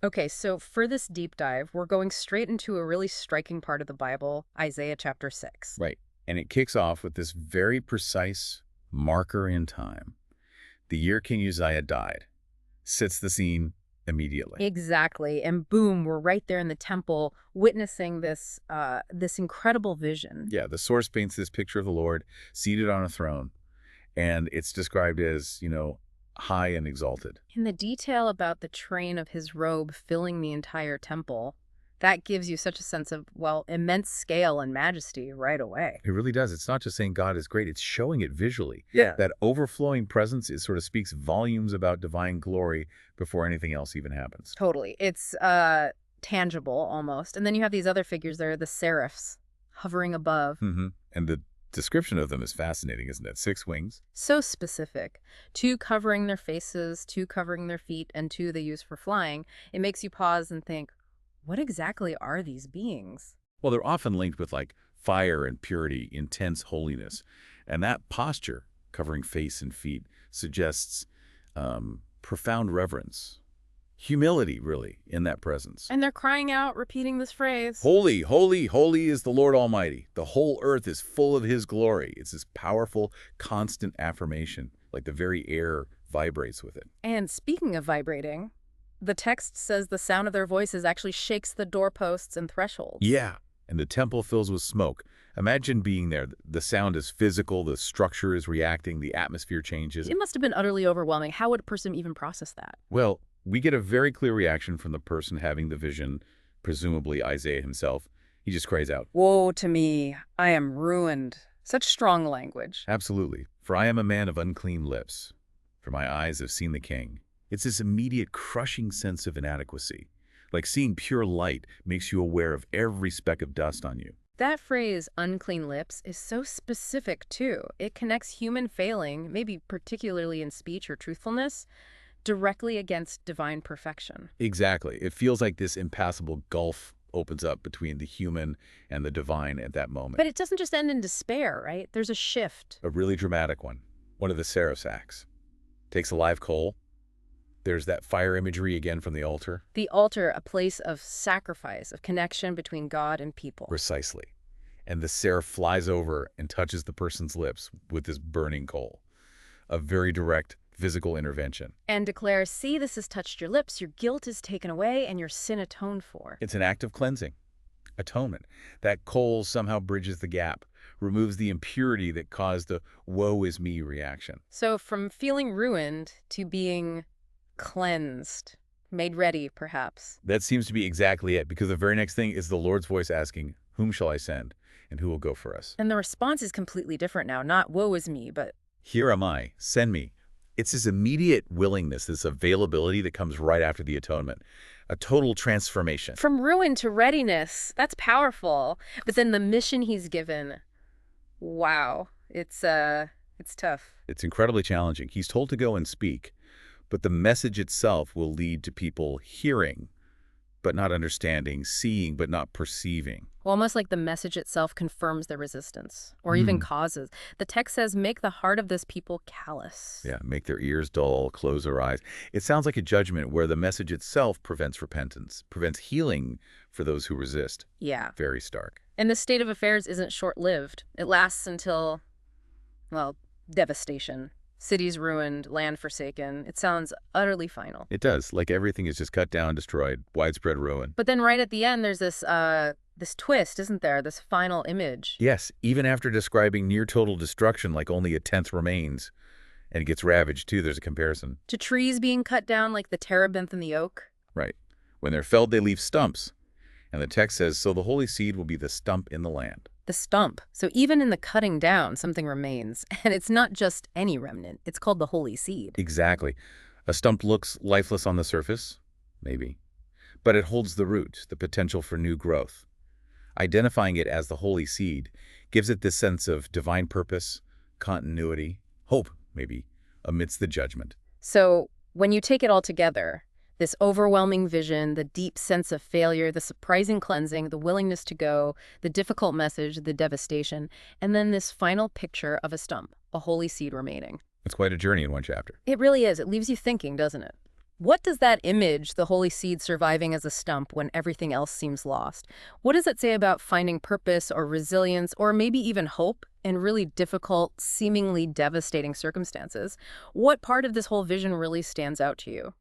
Okay, so for this deep dive, we're going straight into a really striking part of the Bible, Isaiah chapter 6. Right. And it kicks off with this very precise marker in time. The year King Uzziah died sets the scene immediately. Exactly. And boom, we're right there in the temple witnessing this incredible vision. Yeah, the source paints this picture of the Lord seated on a throne, and it's described as, high and exalted. And the detail about the train of his robe filling the entire temple, that gives you such a sense of, well, immense scale and majesty right away. It really does. It's not just saying God is great, it's showing it visually. Yeah. That overflowing presence is sort of speaks volumes about divine glory before anything else even happens. Totally. It's tangible almost. And then you have these other figures there, the seraphs hovering above. And the description of them is fascinating, isn't it? 6 wings. So specific. Two covering their faces, two covering their feet, and two they use for flying. It makes you pause and think, what exactly are these beings? Well, they're often linked with like fire and purity, intense holiness. And that posture, covering face and feet, suggests profound reverence, humility, really, in that presence. And they're crying out, repeating this phrase. Holy, holy, holy is the Lord Almighty. The whole earth is full of his glory. It's this powerful, constant affirmation, like the very air vibrates with it. And speaking of vibrating, the text says the sound of their voices actually shakes the doorposts and thresholds. Yeah, and the temple fills with smoke. Imagine being there. The sound is physical, the structure is reacting, the atmosphere changes. It must have been utterly overwhelming. How would a person even process that? Well, we get a very clear reaction from the person having the vision, presumably Isaiah himself. He just cries out, Woe to me, I am ruined. Such strong language. absolutely, for I am a man of unclean lips, for my eyes have seen the King. It's this immediate crushing sense of inadequacy. Like seeing pure light makes you aware of every speck of dust on you. That phrase, unclean lips, is so specific, too. It connects human failing, maybe particularly in speech or truthfulness, directly against divine perfection. Exactly. It feels like this impassable gulf opens up between the human and the divine at that moment. But it doesn't just end in despair, right? There's a shift. A really dramatic one. One of the seraphs acts. Takes a live coal. There's that fire imagery again from the altar. The altar, a place of sacrifice, of connection between God and people. Precisely. And the seraph flies over and touches the person's lips with this burning coal. A very direct physical intervention. And declares, see, this has touched your lips, your guilt is taken away, and your sin atoned for. It's an act of cleansing, atonement. That coal somehow bridges the gap, removes the impurity that caused the woe is me reaction. So from feeling ruined to being cleansed, made ready, perhaps. That seems to be exactly it, because the very next thing is the Lord's voice asking, whom shall I send, and who will go for us? And the response is completely different now. Not woe is me, but Here am I, send me. It's this immediate willingness, this availability that comes right after the atonement. A total transformation. from ruin to readiness. That's powerful. But then the mission he's given, wow, it's tough. It's incredibly challenging. He's told to go and speak, but the message itself will lead to people hearing, but not understanding, seeing, but not perceiving. Almost like the message itself confirms their resistance, or even causes. The text says, make the heart of this people callous. Yeah, make their ears dull, close their eyes. It sounds like a judgment where the message itself prevents repentance, prevents healing for those who resist. Yeah. Very stark. And this state of affairs isn't short-lived. It lasts until, well, devastation. Cities ruined, land forsaken. It sounds utterly final. It does. Like everything is just cut down, destroyed, widespread ruin. But then right at the end, there's this twist, isn't there? This final image. Yes, even after describing near total destruction like only a tenth remains, and it gets ravaged too, there's a comparison. To trees being cut down like the terebinth and the oak. Right. When they're felled, they leave stumps. And the text says, so the holy seed will be the stump in the land. The stump. So even in the cutting down, something remains. And it's not just any remnant. It's called the holy seed. Exactly. A stump looks lifeless on the surface, maybe, but it holds the root, the potential for new growth. Identifying it as the holy seed gives it this sense of divine purpose, continuity, hope, maybe, amidst the judgment. So when you take it all together, this overwhelming vision, the deep sense of failure, the surprising cleansing, the willingness to go, the difficult message, the devastation, and then this final picture of a stump, a holy seed remaining. It's quite a journey in one chapter. It really is. It leaves you thinking, doesn't it? What does that image, the holy seed surviving as a stump when everything else seems lost, what does it say about finding purpose or resilience or maybe even hope in really difficult, seemingly devastating circumstances? What part of this whole vision really stands out to you?